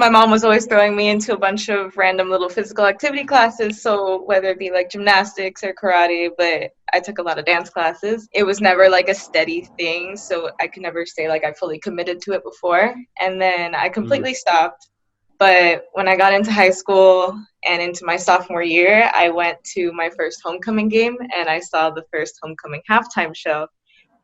my mom was always throwing me into a bunch of random little physical activity classes. So whether it be like gymnastics or karate, but I took a lot of dance classes. It was never like a steady thing. So I could never say like I fully committed to it before. And then I completely stopped. But when I got into high school and into my sophomore year, I went to my first homecoming game and I saw the first homecoming halftime show.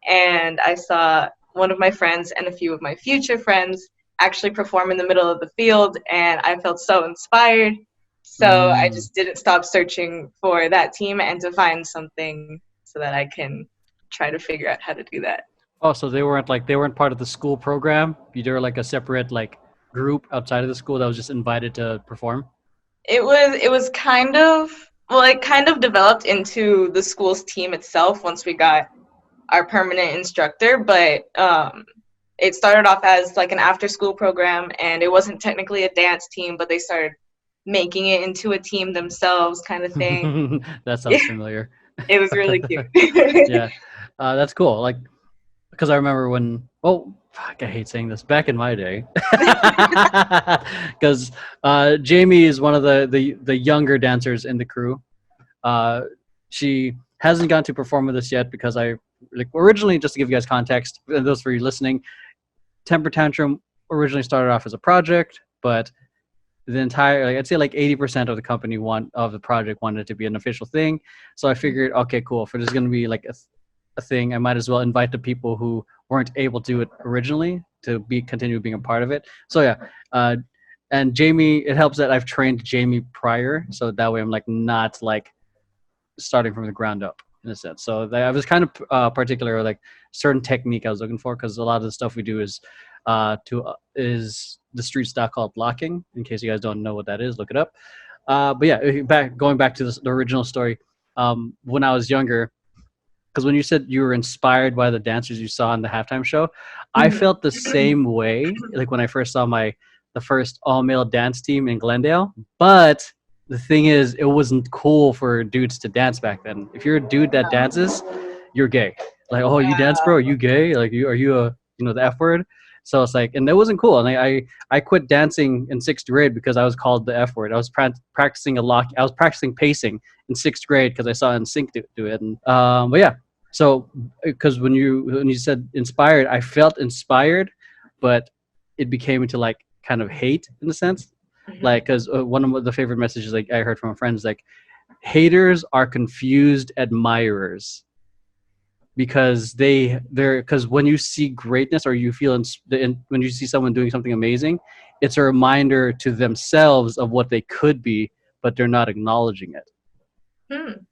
And I saw one of my friends and a few of my future friends actually perform in the middle of the field, and I felt so inspired. So I just didn't stop searching for that team and to find something so that I can try to figure out how to do that. Oh, so they weren't part of the school program. You were like a separate like group outside of the school that was just invited to perform. It was kind of, well, it kind of developed into the school's team itself once we got our permanent instructor, but it started off as like an after school program, and it wasn't technically a dance team, but they started making it into a team themselves kind of thing. That sounds familiar. It was really cute. Yeah, that's cool. Like, because I remember when, oh, fuck, I hate saying this. Back in my day, because Jamie is one of the younger dancers in the crew. She hasn't gotten to perform with us yet because I like originally, just to give you guys context, and those for you listening, Tantrum originally started off as a project, but the entire, like, I'd say like 80% of the company of the project wanted it to be an official thing. So I figured, okay, cool. If it is going to be like a thing, I might as well invite the people who weren't able to do it originally to continue being a part of it. So yeah, and Jamie, it helps that I've trained Jamie prior, so that way I'm like not like starting from the ground up in a sense. So I was kind of particular, like certain technique I was looking for, because a lot of the stuff we do is is the street style called locking. In case you guys don't know what that is, look it up. But yeah, going back to the original story, when I was younger, because when you said you were inspired by the dancers you saw in the halftime show, I felt the same way. Like when I first saw the first all male dance team in Glendale, but the thing is, it wasn't cool for dudes to dance back then. If you're a dude that dances, you're gay. Like, oh, you dance, bro? Are you gay? Like, are you a the F word? So it's like, and that wasn't cool. And I quit dancing in sixth grade because I was called the F word. I was practicing I was practicing pacing in sixth grade because I saw NSYNC do it. And but yeah, so because when you said inspired, I felt inspired, but it became into like kind of hate in a sense. Like, because one of the favorite messages like I heard from a friend is like, haters are confused admirers, because because when you see greatness or you feel when you see someone doing something amazing, it's a reminder to themselves of what they could be, but they're not acknowledging it.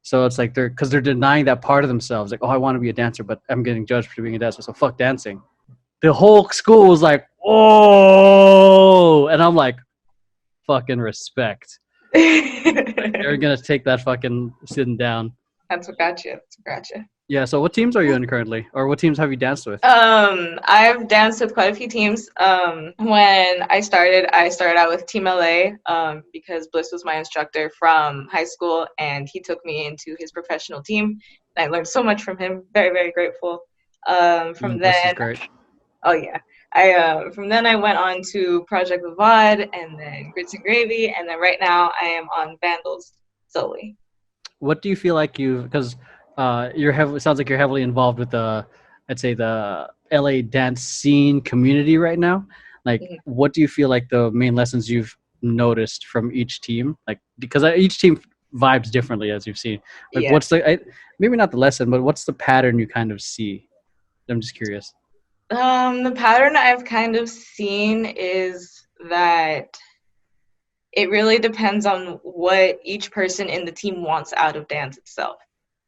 So it's like they're denying that part of themselves. Like, oh, I want to be a dancer, but I'm getting judged for being a dancer, so fuck dancing. The whole school was like, oh, and I'm like, fucking respect. You're gonna take that fucking sitting down. That's what got you. That's what got you. Yeah. So what teams are you in currently, or what teams have you danced with? I've danced with quite a few teams. When I started out with Team LA, because Bliss was my instructor from high school, and he took me into his professional team. And I learned so much from him. Very, very grateful. From Bliss then, is great. oh yeah. From then I went on to Project Vavad, and then Grits and Gravy, and then right now I am on Vandals solely. What do you feel like because it sounds like you're heavily involved with I'd say the LA dance scene community right now. Like, what do you feel like the main lessons you've noticed from each team? Like, because each team vibes differently, as you've seen. Like, Yeah. what's maybe not the lesson, but what's the pattern you kind of see? I'm just curious. The pattern I've kind of seen is that it really depends on what each person in the team wants out of dance itself.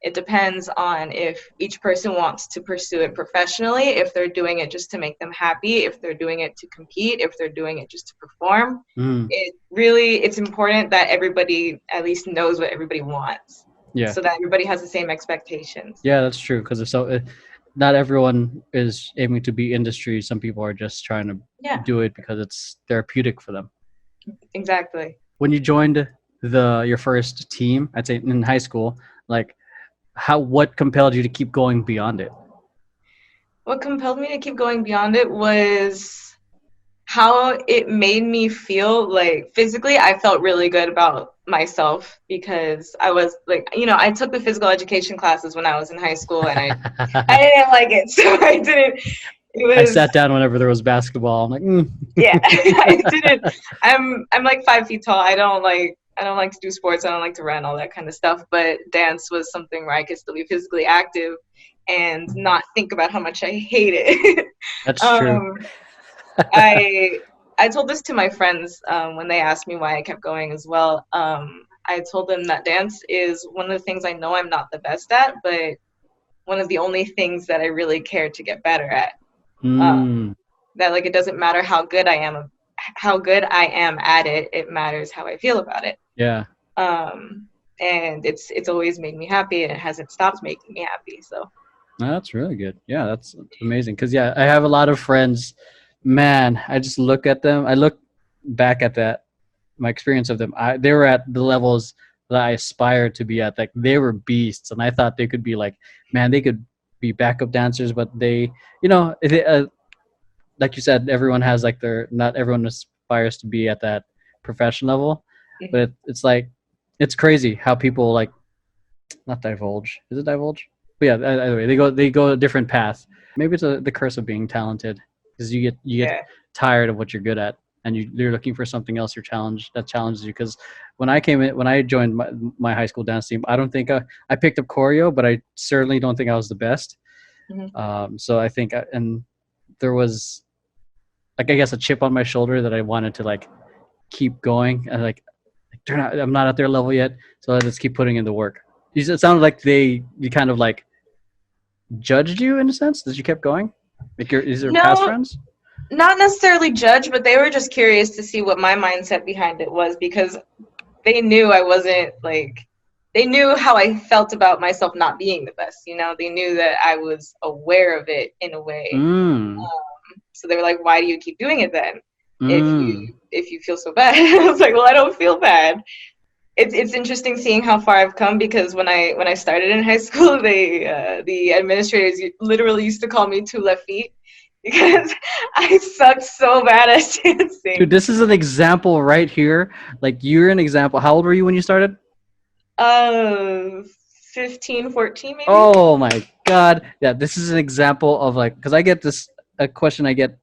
It depends on if each person wants to pursue it professionally, if they're doing it just to make them happy, if they're doing it to compete, if they're doing it just to perform. It's important that everybody at least knows what everybody wants. Yeah. So that everybody has the same expectations. Yeah, that's true. Because not everyone is aiming to be industry. Some people are just trying to do it because it's therapeutic for them. Exactly. When you joined your first team, I'd say in high school, like what compelled you to keep going beyond it? What compelled me to keep going beyond it was how it made me feel. Like physically, I felt really good about myself because I was like, I took the physical education classes when I was in high school, and I didn't like it, so I didn't. It I was sat down whenever there was basketball. I'm like, yeah, I didn't. I'm like 5 feet tall. I don't like to do sports. I don't like to run, all that kind of stuff. But dance was something where I could still be physically active and not think about how much I hate it. That's true. um, I I told this to my friends when they asked me why I kept going as well. I told them that dance is one of the things I know I'm not the best at, but one of the only things that I really care to get better at. Um, Mm, that like it doesn't matter how good I am at it. It matters how I feel about it. yeah. Um, and it's always made me happy, and it hasn't stopped making me happy. So No, that's really good. Yeah, that's amazing. Because yeah, I have a lot of friends. Man, I just look at them. I look back at that my experience of them. They were at the levels that I aspired to be at. Like they were beasts, and I thought they could be like, man, they could be backup dancers, but they, like you said, everyone has like not everyone aspires to be at that professional level, but mhm. it's like it's crazy how people like not divulge. Is it divulge? But yeah, either way, they go a different path. Maybe it's the curse of being talented because you get Yeah. tired of what you're good at and you're looking for something else that challenges you. Because when I joined my high school dance team, I don't think I picked up choreo, but I certainly don't think I was the best. Mhm. So I think and there was like I guess a chip on my shoulder that I wanted to like keep going and like I'm not at their level yet, so I just keep putting in the work. It sounded like you kind of like judged you in a sense that you kept going. Like these are past No, friends. not necessarily judge, but they were just curious to see what my mindset behind it was because they knew I wasn't like they knew how I felt about myself not being the best. They knew that I was aware of it in a way. Mm. So they were like, "Why do you keep doing it then? If you Mm. if you feel so bad?" I was like, "Well, I don't feel bad." It's interesting seeing how far I've come because when I started in high school, the administrators literally used to call me two left feet because I sucked so bad at Dude, dancing. this is an example right here. Like you're an example. How old were you when you started? Uh, 15, 14 maybe. Oh my god. Yeah, this is an example of like because I get this a question I get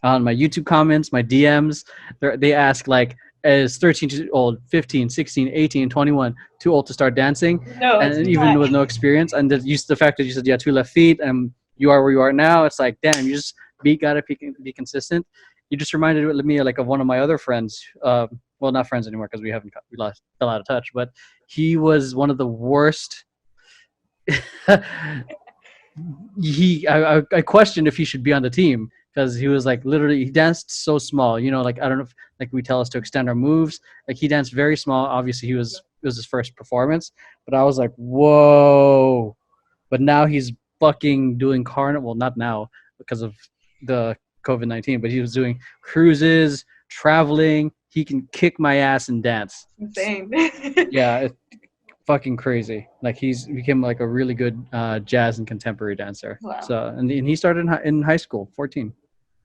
on my YouTube comments, my DMs. They ask like, is 13 too old, 15, 16, 18, 21 too old to start dancing? No, it's And even not. with no experience, and the fact that you said you had two left feet and you are where you are now, it's like, damn, you just gotta be consistent. You just reminded me like of one of my other friends. Well, not friends anymore because fell out of touch. But he was one of the worst. I questioned if he should be on the team because he was like literally he danced so small. Like I don't know if like we tell us to extend our moves. Like he danced very small. Obviously, it was his first performance, but I was like, whoa. But now he's fucking doing carnival. Well, not now because of the COVID-19, but he was doing cruises, traveling. He can kick my ass and dance. Insane. Yeah, fucking crazy. Like he's became like a really good jazz and contemporary dancer. Wow. So and he started in high school, 14.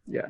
Yeah.